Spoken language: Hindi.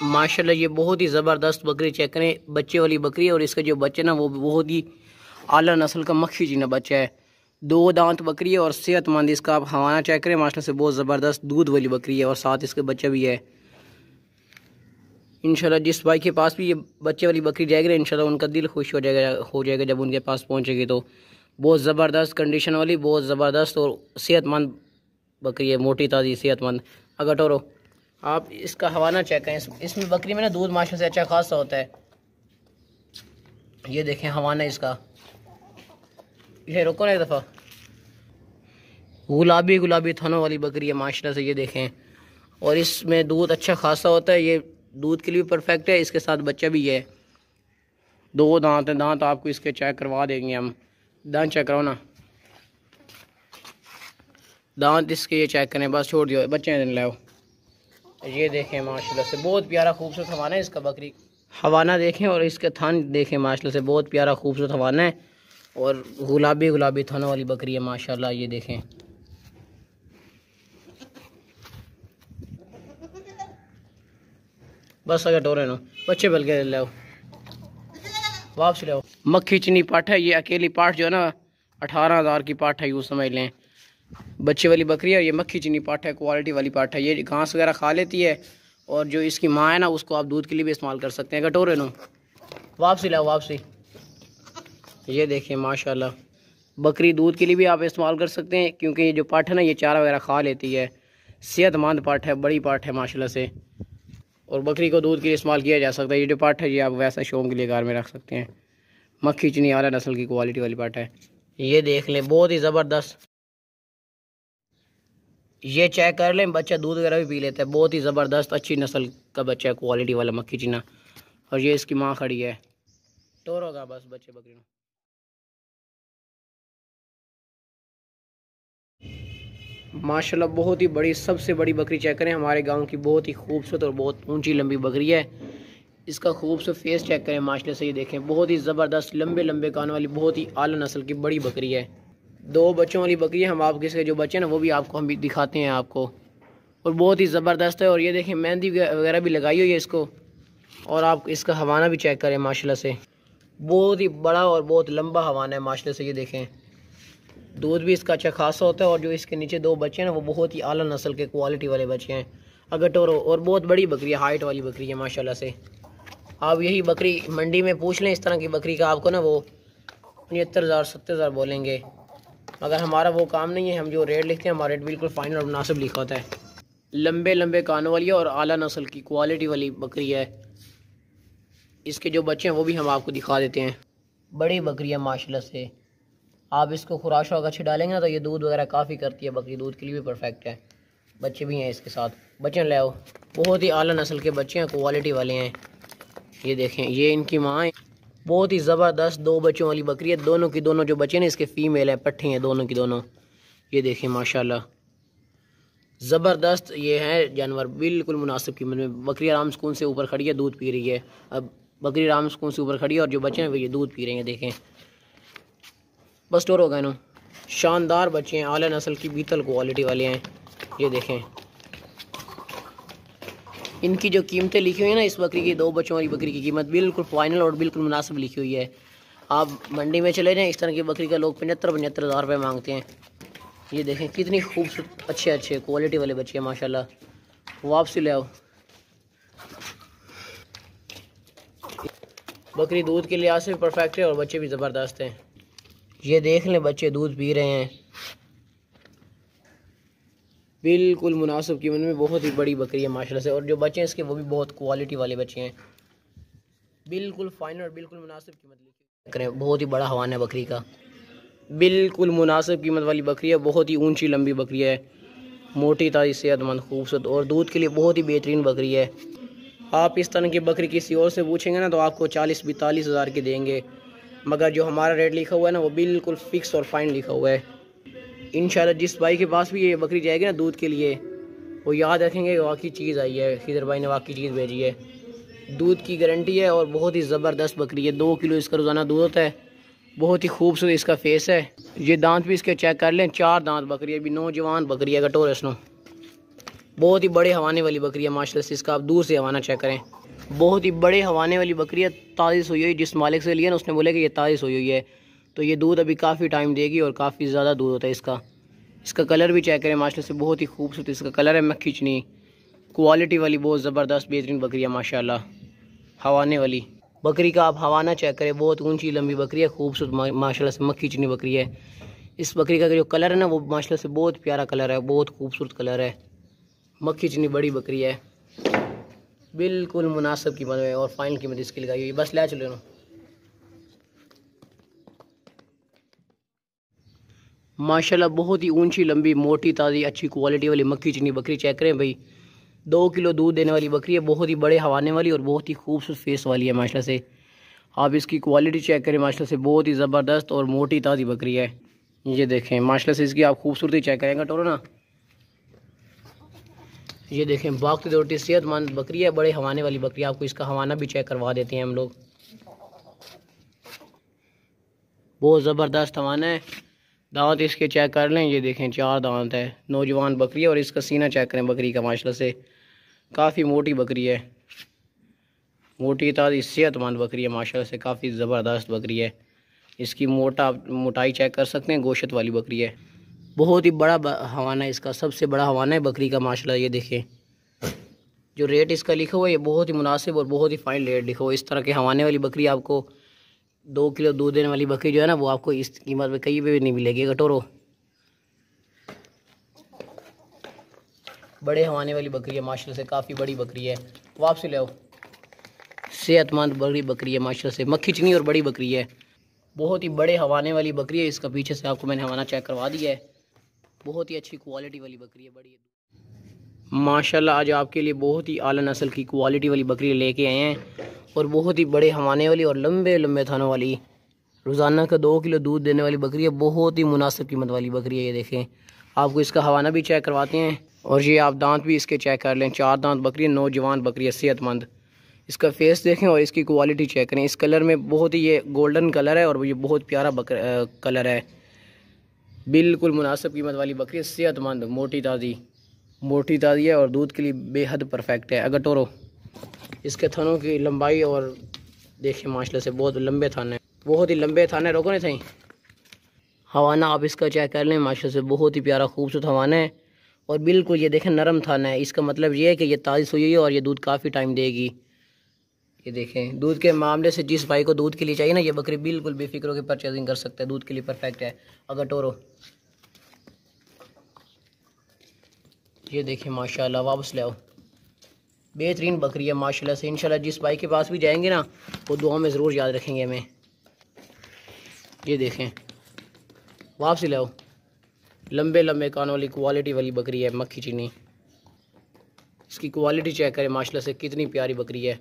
माशाल्लाह ये बहुत ही ज़बरदस्त बकरी चेक करें, बच्चे वाली बकरी है। और इसका जो बच्चा ना वो बहुत ही आला नस्ल का मक्खी जीना बच्चा है। 2 दांत बकरी है और सेहतमंद। इसका आप हवाना चेक करें, माशाल्लाह से बहुत ज़बरदस्त दूध वाली बकरी है और साथ इसके बच्चा भी है। इंशाल्लाह जिस भाई के पास भी ये बच्चे वाली बकरी जाएगी ना, इंशाल्लाह उनका दिल खुश हो जाएगा जब उनके पास पहुँचेगी। तो बहुत ज़बरदस्त कंडीशन वाली, बहुत ज़बरदस्त और सेहतमंद बकरी है, मोटी ताज़ी सेहतमंद। अगर टोरो आप इसका हवाना चेक करें, इसमें बकरी में ना दूध माशाल्लाह से अच्छा खासा होता है। ये देखें हवाना इसका, ये रुको ना एक दफ़ा। गुलाबी गुलाबी थनों वाली बकरी है माशाल्लाह से, ये देखें। और इसमें दूध अच्छा खासा होता है, ये दूध के लिए भी परफेक्ट है। इसके साथ बच्चा भी है। 2 दांत हैं, दांत आपको इसके चेक करवा देंगे हम। दांत चेक कराओ ना, दांत इसके ये चेक करें, बस छोड़ दियो, बच्चे दिन लाओ। ये देखें माशाल्लाह से बहुत प्यारा खूबसूरत हवाना है इसका बकरी। हवाना देखें और इसके थन देखें, माशाल्लाह से बहुत प्यारा खूबसूरत हवाना है और गुलाबी गुलाबी थनों वाली बकरी है माशाल्लाह। ये देखें, बस अगर टोरे नो बच्चे बल के लाओ, वापस लाओ। मक्खी चनी पाठ है, ये अकेली पाठ जो है ना 18,000 की पाठ है, यूँ समझ लें। बच्चे वाली बकरी है, ये मक्खी चनी पाठ है, क्वालिटी वाली पाठ है। ये घास वगैरह खा लेती है और जो इसकी माँ है ना उसको आप दूध के लिए भी इस्तेमाल कर सकते हैं। कटोरे नो वापसी लाओ, वापसी। ये देखिए माशाल्लाह बकरी दूध के लिए भी आप इस्तेमाल कर सकते हैं, क्योंकि ये जो पाठ है ना ये चारा वगैरह खा लेती है। सेहतमंद पाठ है, बड़ी पाठ है माशाल्लाह से। और बकरी को दूध के लिए इस्तेमाल किया जा सकता है। ये जो पाठ है ये आप वैसा शौक के लिए घर में रख सकते हैं। मक्खी चनी आला नस्ल की क्वालिटी वाली पाठ है। ये देख लें बहुत ही ज़बरदस्त, ये चेक कर लें, बच्चा दूध वगैरह भी पी लेता है। बहुत ही ज़बरदस्त अच्छी नस्ल का बच्चा है, क्वालिटी वाला मक्खी चीना। और ये इसकी माँ खड़ी है, टोर होगा बस बच्चे बकरी में। माशाल्लाह बहुत ही बड़ी, सबसे बड़ी बकरी चेक करें हमारे गांव की। बहुत ही खूबसूरत और बहुत ऊंची लंबी बकरी है। इसका खूबसूरत फेस चेक करें माशाल्लाह से, ये देखें बहुत ही ज़बरदस्त लंबे लंबे कान वाली बहुत ही आला नस्ल की बड़ी बकरी है। 2 बच्चों वाली बकरी है। हम आपके इसके जो बच्चे हैं ना वो भी आपको हम भी दिखाते हैं आपको। और बहुत ही ज़बरदस्त है। और ये देखें मेहंदी वगैरह भी लगाई हुई है इसको। और आप इसका हवाना भी चेक करें माशाल्लाह से, बहुत ही बड़ा और बहुत लंबा हवाना है माशाल्लाह से। ये देखें दूध भी इसका अच्छा खासा होता है। और जो इसके नीचे 2 बच्चे हैं ना वो बहुत ही आला नस्ल के क्वालिटी वाले बच्चे हैं। अगर टोरो और बहुत बड़ी बकरी है, हाइट वाली बकरी है माशाल्लाह से। आप यही बकरी मंडी में पूछ लें, इस तरह की बकरी का आपको ना वो 75,000 70,000 बोलेंगे। मगर हमारा वो काम नहीं है, हम जो रेट लिखते हैं हमारा रेट बिल्कुल फाइनल और मुनासिब लिखा होता है। लंबे लंबे कानों वाली है और आला नस्ल की क्वालिटी वाली बकरी है। इसके जो बच्चे हैं वो भी हम आपको दिखा देते हैं। बड़ी बकरी है माशाल्लाह से। आप इसको खुराक शुराक अच्छी डालेंगे ना तो ये दूध वगैरह काफ़ी करती है बकरी, दूध के लिए भी परफेक्ट है। बच्चे भी हैं इसके साथ, बच्चे ले आओ। बहुत ही आला नस्ल के बच्चे हैं, क्वालिटी वाले हैं। ये देखें ये इनकी माँ है। बहुत ही ज़बरदस्त 2 बच्चों वाली बकरी है। दोनों की दोनों जो बच्चे हैं इसके फीमेल हैं, पट्ठे हैं दोनों की दोनों। ये देखें माशाल्लाह ज़बरदस्त ये है जानवर, बिल्कुल मुनासिब कीमत में। बकरी आराम सुकून से ऊपर खड़ी है, दूध पी रही है। अब बकरी आराम सुकून से ऊपर खड़ी है और जो बच्चे हैं वो ये दूध पी रहे हैं। देखें बस स्टोर हो गए ना, शानदार बच्चे हैं, आला नस्ल की बीतल क्वालिटी वाले हैं। ये देखें इनकी जो कीमतें लिखी हुई है ना इस बकरी की, 2 बच्चों वाली बकरी की कीमत बिल्कुल फाइनल और बिल्कुल मुनासिब लिखी हुई है। आप मंडी में चले जाएं, इस तरह की बकरी का लोग 75,000 रुपये मांगते हैं। ये देखें कितनी खूबसूरत अच्छे अच्छे क्वालिटी वाले बच्चे हैं माशाल्लाह। वापसी ले आओ। बकरी दूध के लिहाज से भी परफेक्ट है और बच्चे भी ज़बरदस्त हैं। ये देख लें बच्चे दूध पी रहे हैं, बिल्कुल मुनासिब कीमत में। बहुत ही बड़ी बकरी है माशाल्लाह से। और जो बच्चे हैं इसके वो भी बहुत क्वालिटी वाले बच्चे हैं, बिल्कुल फाइनल और बिल्कुल मुनासिब कीमत लिखी करें। बहुत ही बड़ा हवाना है बकरी का, बिल्कुल मुनासिब कीमत वाली बकरी है। बहुत ही ऊंची लंबी बकरी है, मोटी ताज़ी सेहतमंद खूबसूरत और दूध के लिए बहुत ही बेहतरीन बकरी है। आप इस तरह की बकरी किसी और से पूछेंगे ना तो आपको 40-42 हज़ार की देंगे। मगर जो हमारा रेट लिखा हुआ है ना वो बिल्कुल फ़िक्स और फाइन लिखा हुआ है। इंशाल्लाह जिस भाई के पास भी ये बकरी जाएगी ना दूध के लिए, वो याद रखेंगे वाकई चीज़ आई है, खिदर भाई ने वाकई चीज़ भेजी है। दूध की गारंटी है और बहुत ही ज़बरदस्त बकरी है। 2 किलो इसका रोज़ाना दूध होता है। बहुत ही खूबसूरत इसका फेस है। ये दांत भी इसके चेक कर लें, 4 दांत बकरी है, अभी नौजवान बकरी है। कटोर इसनो बहुत ही बड़े हवाने वाली बकरी है माशाल्लाह से। इसका आप दूर से हवाना चेक करें। बहुत ही बड़े हवाने वाली बकरी है, ताज़ी सोई हुई। जिस मालिक से लिया ना उसने बोला कि ये ताज़ी सोई हुई है, तो ये दूध अभी काफ़ी टाइम देगी और काफ़ी ज़्यादा दूध होता है इसका। इसका कलर भी चेक करें माशाल्लाह से, बहुत ही खूबसूरत इसका कलर है। मक्खी चनी क्वालिटी वाली बहुत ज़बरदस्त बेहतरीन बकरी है माशाल्लाह। हवाने वाली बकरी का आप हवाना चेक करें, बहुत ऊंची लंबी बकरी है, खूबसूरत माशाल्लाह से मक्खी चनी बकरी है। इस बकरी का जो कलर है ना वो माशाल्लाह से बहुत प्यारा कलर है, बहुत खूबसूरत कलर है। मक्खी चनी बड़ी बकरी है, बिल्कुल मुनासिब कीमत है और फाइनल कीमत इसकी लगाई हुई। बस ले चलो ना। माशाल्लाह बहुत ही ऊंची लंबी मोटी ताज़ी अच्छी क्वालिटी वाली मक्खी चनी बकरी चेक करें भाई। 2 किलो दूध देने वाली बकरी है, बहुत ही बड़े हवाने वाली और बहुत ही खूबसूरत फेस वाली है माशाल्लाह से। आप इसकी क्वालिटी चेक करें माशाल्लाह से, बहुत ही ज़बरदस्त और मोटी ताज़ी बकरी है। ये देखें माशाल्लाह से इसकी आप खूबसूरती चेक करेंगे टोरो ना। ये देखें बाकी दौड़ती सेहतमंद बकरी है, बड़े हवाने वाली बकरी है। आपको इसका हवाना भी चेक करवा देते हैं हम लोग। बहुत ज़बरदस्त हवाना है। दांत इसके चेक कर लें, ये देखें 4 दांत है, नौजवान बकरी है। और इसका सीना चेक करें बकरी का माशाल्लाह से, काफ़ी मोटी बकरी है, मोटी ताज़ी सेहतमंद बकरी है माशाल्लाह से, काफ़ी ज़बरदस्त बकरी है। इसकी मोटाई चेक कर सकते हैं, गोश्त वाली बकरी है। बहुत ही बड़ा हवाना है इसका, सबसे बड़ा हवाना है बकरी का माशाल्लाह। ये देखें जो रेट इसका लिखा हुआ है ये बहुत ही मुनासिब और बहुत ही फाइन रेट लिखा हुआ है। इस तरह के हवाने वाली बकरी आपको 2 किलो दूध देने वाली बकरी जो है ना वो आपको इस कीमत में कहीं पे भी नहीं मिलेगी। कटोरो बड़े हवाने वाली बकरी है माशाल्लाह से, काफ़ी बड़ी बकरी है। वापसी ले आओ। सेहतमंद बड़ी बकरी है माशाल्लाह से, मक्खी चनी और बड़ी बकरी है। बहुत ही बड़े हवाने वाली बकरी है। इसका पीछे से आपको मैंने हवाना चेक करवा दिया है। बहुत ही अच्छी क्वालिटी वाली बकरी है, बड़ी है माशाल्लाह। आज आपके लिए बहुत ही आला नस्ल की क्वालिटी वाली बकरी लेके आए हैं और बहुत ही बड़े हवाने वाली और लंबे लंबे थानों वाली, रोज़ाना का 2 किलो दूध देने वाली बकरी है। बहुत ही मुनासिब कीमत वाली बकरी है। ये देखें आपको इसका हवाना भी चेक करवाते हैं और ये आप दांत भी इसके चेक कर लें। 4 दांत बकरी है, नौजवान बकरी है, सेहतमंद। इसका फेस देखें और इसकी क्वालिटी चेक करें। इस कलर में बहुत ही ये गोल्डन कलर है और ये बहुत प्यारा कलर है। बिल्कुल मुनासिब कीमत वाली बकरी है, सेहतमंद मोटी ताज़ी है और दूध के लिए बेहद परफेक्ट है। अगर टोरो इसके थनों की लंबाई और देखिए माशाल्लाह से बहुत लंबे थान है, बहुत ही लंबे थान है। रोको नहीं सही। हवाना आप इसका चेक कर लें माशाल्लाह से, बहुत ही प्यारा खूबसूरत हवाना है और बिल्कुल ये देखें नरम थाना है। इसका मतलब ये है कि ये ताज़ी सोई है और ये दूध काफ़ी टाइम देगी। ये देखें दूध के मामले से जिस भाई को दूध के लिए चाहिए ना, ये बकरी बिल्कुल बेफिक्र होकर परचेजिंग कर सकते हैं, दूध के लिए परफेक्ट है। अगर टोरो ये देखें माशाल्लाह, वापस ले आओ। बेहतरीन बकरी है माशाल्लाह से। इंशाल्लाह जिस भाई के पास भी जाएंगे ना वो दुआ में ज़रूर याद रखेंगे हमें। ये देखें वापसी ले आओ। लंबे लंबे कानों वाली क्वालिटी वाली बकरी है, मक्खी चीनी। इसकी क्वालिटी चेक करें माशाल्लाह से, कितनी प्यारी बकरी है।